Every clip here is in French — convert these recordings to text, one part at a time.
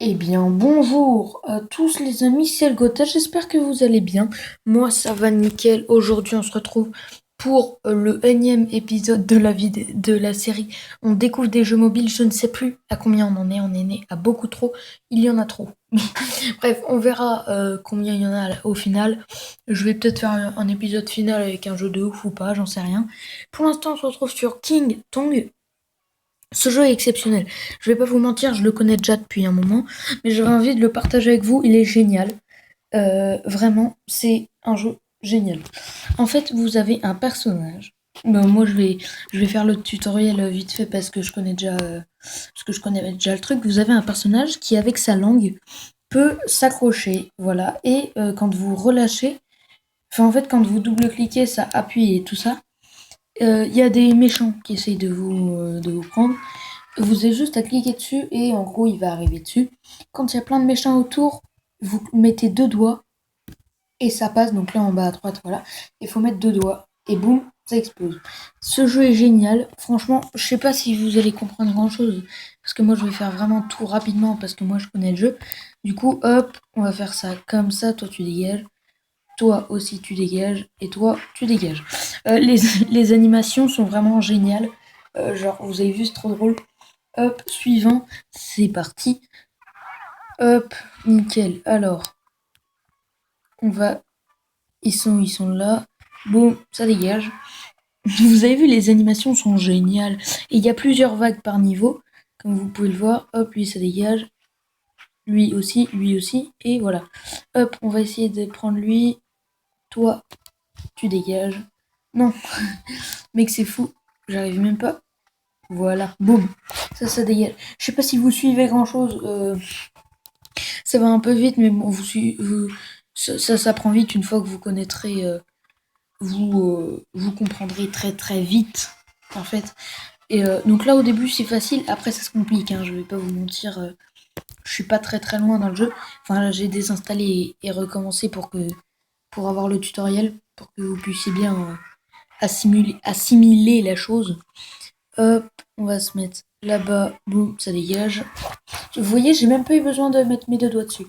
Eh bien, bonjour à tous les amis, c'est le Gotha, j'espère que vous allez bien. Moi, ça va nickel. Aujourd'hui, on se retrouve pour le énième épisode de de la série. On découvre des jeux mobiles, je ne sais plus à combien on est né à beaucoup trop, il y en a trop. Bref, on verra combien il y en a au final. Je vais peut-être faire un épisode final avec un jeu de ouf ou pas, j'en sais rien. Pour l'instant, on se retrouve sur King Tong. Ce jeu est exceptionnel. Je vais pas vous mentir, je le connais déjà depuis un moment, mais j'avais envie de le partager avec vous. Il est génial. Vraiment, c'est un jeu génial. En fait, vous avez un personnage. Bon, moi, je vais faire le tutoriel vite fait parce que je connais déjà le truc. Vous avez un personnage qui, avec sa langue, peut s'accrocher, voilà. Et quand vous relâchez, enfin, en fait, quand vous double-cliquez, ça appuie et tout ça. Il y a des méchants qui essayent de vous prendre. Vous avez juste à cliquer dessus et en gros il va arriver dessus. Quand il y a plein de méchants autour, vous mettez deux doigts et ça passe. Donc là en bas à droite, voilà. Il faut mettre deux doigts et boum, ça explose. Ce jeu est génial. Franchement, je sais pas si vous allez comprendre grand chose parce que moi je vais faire vraiment tout rapidement parce que moi je connais le jeu. Du coup, hop, on va faire ça comme ça. Toi tu dégages. Toi aussi tu dégages et toi tu dégages. Les animations sont vraiment géniales. Genre, vous avez vu, c'est trop drôle. Hop, suivant, c'est parti. Hop, nickel. Alors, on va. Ils sont là. Boum, ça dégage. Vous avez vu, les animations sont géniales. Et il y a plusieurs vagues par niveau. Comme vous pouvez le voir. Hop, lui, ça dégage. Lui aussi. Et voilà. Hop, on va essayer de prendre lui. Toi, tu dégages. Non, mec, c'est fou. J'arrive même pas. Voilà, boum. Ça dégage. Je sais pas si vous suivez grand chose. Ça va un peu vite, mais bon, ça prend vite une fois que vous connaîtrez, vous comprendrez très très vite, en fait. Et donc là, au début, c'est facile. Après, ça se complique. Hein, je vais pas vous mentir. Je suis pas très très loin dans le jeu. Enfin, là, j'ai désinstallé et recommencé pour avoir le tutoriel, pour que vous puissiez bien assimiler la chose. Hop, on va se mettre là-bas. Boum, ça dégage. Vous voyez, j'ai même pas eu besoin de mettre mes deux doigts dessus.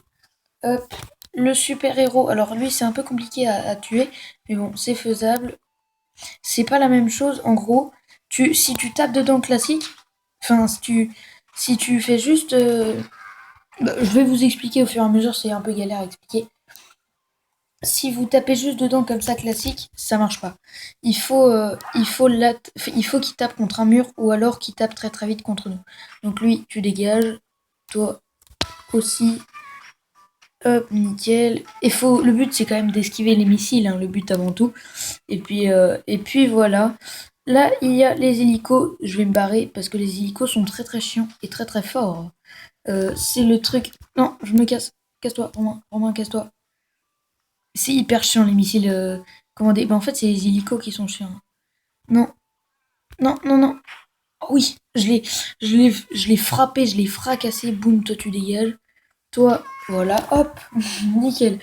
Hop, le super-héros. Alors lui, c'est un peu compliqué à tuer, mais bon, c'est faisable. C'est pas la même chose. En gros, si tu tapes dedans classique, enfin, si tu fais juste... je vais vous expliquer au fur et à mesure, c'est un peu galère à expliquer. Si vous tapez juste dedans comme ça classique, ça marche pas. Il faut qu'il tape contre un mur ou alors qu'il tape très très vite contre nous. Donc lui, tu dégages. Toi aussi. Hop, nickel. Le but c'est quand même d'esquiver les missiles, hein, le but avant tout. Et puis voilà. Là, il y a les hélicos. Je vais me barrer parce que les hélicos sont très très chiants et très très forts. C'est le truc. Non, je me casse. Casse-toi, Romain. Romain, casse-toi. C'est hyper chiant les missiles commandés. En fait, c'est les hélicos qui sont chiants. Non, non. Oh oui, je l'ai frappé, je l'ai fracassé. Boum, toi tu dégages. Toi, voilà, hop, nickel.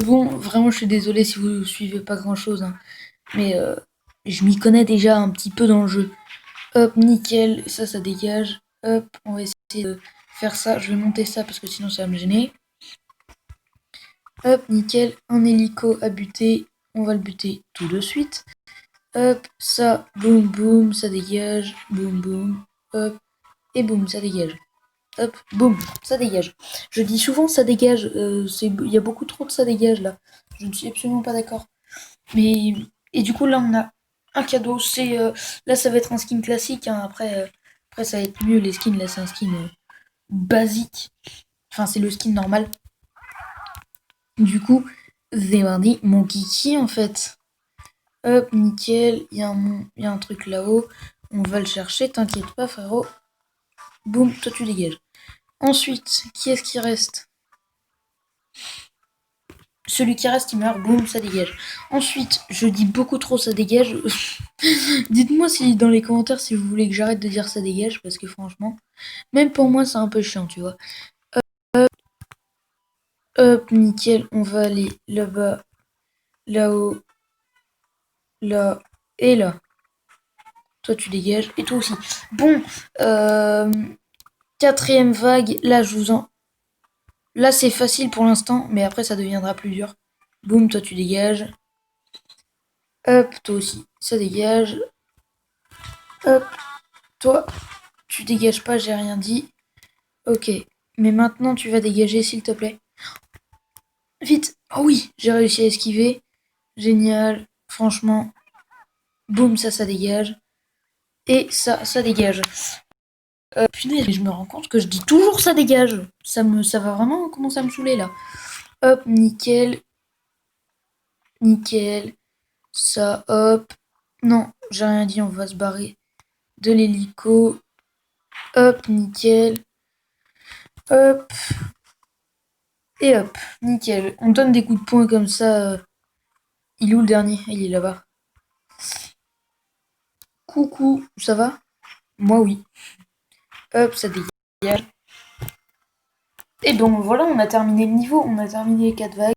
Bon, vraiment, je suis désolée si vous suivez pas grand-chose, hein, mais je m'y connais déjà un petit peu dans le jeu. Hop, nickel, ça dégage. Hop, on va essayer de faire ça. Je vais monter ça parce que sinon ça va me gêner. Hop, nickel, un hélico à buter. On va le buter tout de suite. Hop, ça, boum, boum, ça dégage. Boum, boum, hop, et boum, ça dégage. Hop, boum, ça dégage. Je dis souvent ça dégage, il y a beaucoup trop de ça dégage là. Je ne suis absolument pas d'accord. Mais et du coup là on a un cadeau. Là ça va être un skin classique. Hein. Après ça va être mieux les skins. Là c'est un skin basique. Enfin c'est le skin normal. Du coup Zemardi, mon kiki en fait. Hop, nickel. Il y a un truc là-haut. On va le chercher. T'inquiète pas frérot. Boum, toi tu dégages. Ensuite, qui est-ce qui reste? Celui qui reste, il meurt, boum, ça dégage. Ensuite, je dis beaucoup trop ça dégage. Dites-moi si dans les commentaires si vous voulez que j'arrête de dire ça dégage, parce que franchement, même pour moi, c'est un peu chiant, tu vois. Hop, nickel, on va aller là-bas, là-haut, là, et là. Toi, tu dégages, et toi aussi. Bon, quatrième vague, là, je vous en... Là, c'est facile pour l'instant, mais après, ça deviendra plus dur. Boum, toi, tu dégages. Hop, toi aussi, ça dégage. Hop, toi, tu dégages pas, j'ai rien dit. Ok, mais maintenant, tu vas dégager, s'il te plaît. Vite. Oh oui, j'ai réussi à esquiver. Génial, franchement. Boum, ça dégage. Et ça dégage. Punaise, mais je me rends compte que je dis toujours ça dégage. Ça va vraiment commencer à me saouler, là. Hop, nickel. Nickel. Ça, hop. Non, j'ai rien dit, on va se barrer de l'hélico. Hop, nickel. Hop. Et hop, nickel. On donne des coups de poing comme ça. Il est où le dernier? Il est là-bas. Coucou, ça va? Moi oui. Hop, ça dégage. Et donc voilà, on a terminé le niveau. On a terminé les 4 vagues.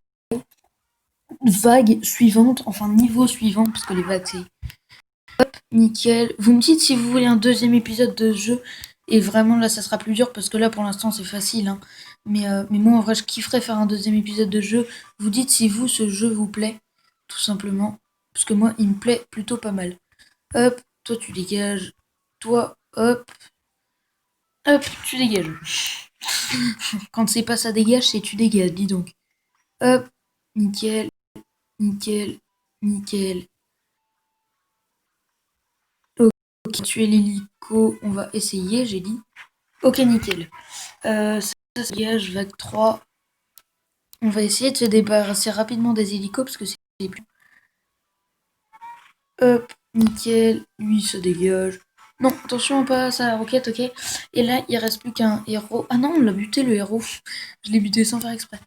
Vague suivante, enfin niveau suivant, parce que les vagues c'est nickel. Vous me dites si vous voulez un deuxième épisode de jeu. Et vraiment là ça sera plus dur parce que là pour l'instant c'est facile. Hein. Mais moi en vrai je kifferais faire un deuxième épisode de jeu. Vous dites si vous ce jeu vous plaît. Tout simplement. Parce que moi il me plaît plutôt pas mal. Hop, toi tu dégages. Toi, hop. Hop, tu dégages. Quand c'est pas ça dégage, c'est tu dégages, dis donc. Hop, nickel, nickel, nickel. Ok, tuer l'hélico, on va essayer, j'ai dit. Ok, nickel. Ça se dégage, vague 3. On va essayer de se débarrasser rapidement des hélicos parce que c'est plus. Hop, nickel, lui se dégage. Non, attention, pas à la roquette, ok. Et là, il reste plus qu'un héros. Ah non, on l'a buté le héros. Je l'ai buté sans faire exprès.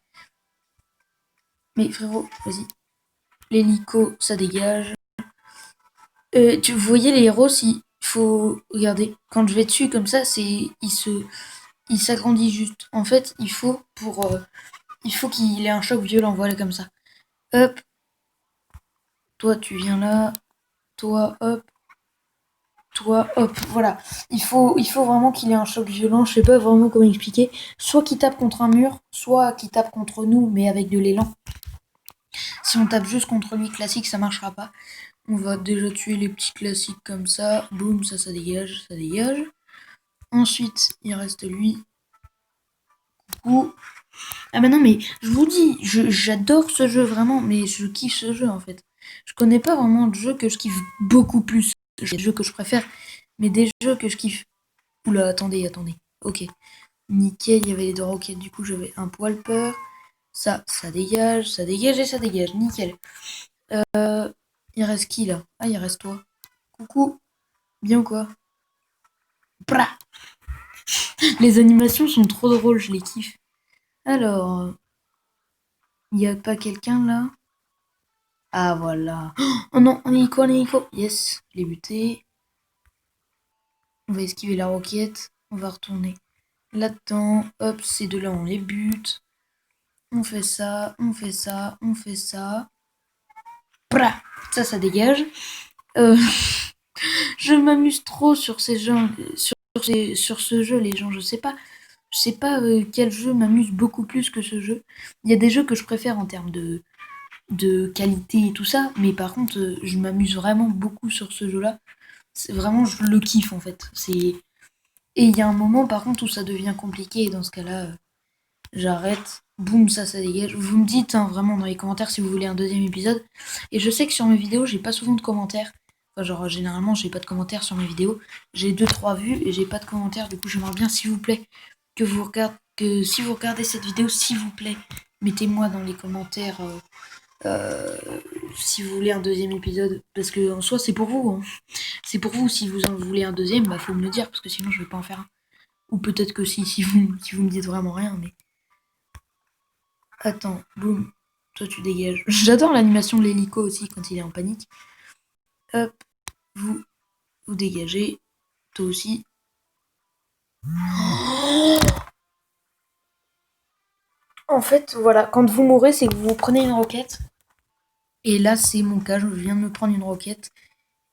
Mais frérot, vas-y. L'hélico, ça dégage. Vous voyez les héros, il faut. Regardez, quand je vais dessus comme ça, il s'agrandit juste. En fait, il faut qu'il ait un choc violent, voilà comme ça. Hop, toi tu viens là, toi hop, toi hop, voilà. Il faut vraiment qu'il ait un choc violent, je sais pas vraiment comment expliquer. Soit qu'il tape contre un mur, soit qu'il tape contre nous, mais avec de l'élan. Si on tape juste contre lui classique, ça marchera pas. On va déjà tuer les petits classiques comme ça. Boum, ça dégage, ça dégage. Ensuite, il reste lui. Coucou. Ah bah non, mais je vous dis, j'adore ce jeu vraiment, mais je kiffe ce jeu en fait. Je connais pas vraiment de jeux que je kiffe beaucoup plus. J'ai des jeux que je préfère, mais des jeux que je kiffe. Oula, attendez. Ok. Nickel, il y avait les deux roquettes, du coup j'avais un poil peur. Ça dégage et ça dégage. Nickel. Il reste qui là? Ah, il reste toi. Coucou. Bien ou quoi? Bra. Les animations sont trop drôles, je les kiffe. Alors, il y a pas quelqu'un là? Ah voilà. Oh non, un hélico. Yes, je l'ai buté. On va esquiver la roquette. On va retourner là-dedans. Hop, ces deux-là, on les bute. On fait ça, on fait ça, on fait ça. Bra. Ça dégage. Euh, je m'amuse trop sur ces jeux, sur ce jeu, les gens. Je sais pas quel jeu m'amuse beaucoup plus que ce jeu. Il y a des jeux que je préfère en termes de qualité et tout ça, mais par contre, je m'amuse vraiment beaucoup sur ce jeu-là. C'est vraiment, je le kiffe en fait. Et il y a un moment par contre où ça devient compliqué et dans ce cas-là, j'arrête. Boum, ça dégage. Vous me dites hein, vraiment dans les commentaires si vous voulez un deuxième épisode. Et je sais que sur mes vidéos, j'ai pas souvent de commentaires. Enfin, genre, généralement, j'ai pas de commentaires sur mes vidéos. J'ai 2-3 vues et j'ai pas de commentaires. Du coup, j'aimerais bien, s'il vous plaît, que si vous regardez cette vidéo, s'il vous plaît, mettez-moi dans les commentaires si vous voulez un deuxième épisode. Parce que en soi, c'est pour vous. Hein. C'est pour vous. Si vous en voulez un deuxième, bah faut me le dire. Parce que sinon, je vais pas en faire un. Ou peut-être que si vous me dites vraiment rien. Mais attends, boum. Toi, tu dégages. J'adore l'animation de l'hélico aussi quand il est en panique. Hop, vous dégagez. Toi aussi. En fait, voilà, quand vous mourrez, c'est que vous prenez une roquette. Et là, c'est mon cas, je viens de me prendre une roquette.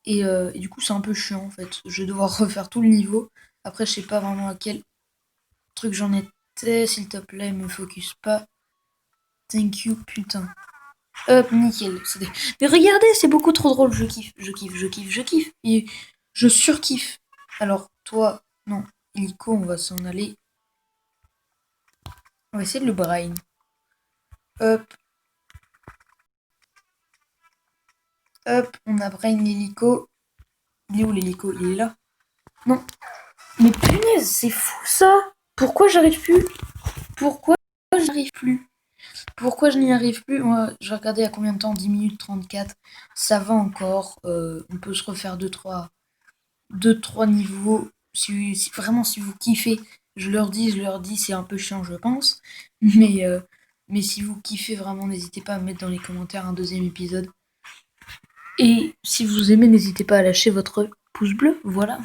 Et du coup, c'est un peu chiant en fait. Je vais devoir refaire tout le niveau. Après, je sais pas vraiment à quel truc j'en ai S'il te plaît, me focus pas. Thank you, putain. Hop, nickel. Mais regardez, c'est beaucoup trop drôle. Je kiffe, je kiffe, je kiffe, je kiffe. Et je surkiffe. Alors, toi, non. Illico, on va s'en aller. On va essayer de le brain. Hop. Hop, on a brain l'hélico. Il est où l'hélico? Il est là? Non. Mais punaise, c'est fou ça! Pourquoi j'arrive plus? Pourquoi j'arrive plus? Pourquoi je n'y arrive plus? Moi, je regardais à combien de temps? 10 minutes 34. Ça va encore. On peut se refaire 2-3 niveaux. Vraiment, si vous kiffez, je leur dis, c'est un peu chiant, je pense. Mais si vous kiffez vraiment, n'hésitez pas à mettre dans les commentaires un deuxième épisode. Et si vous aimez, n'hésitez pas à lâcher votre pouce bleu. Voilà.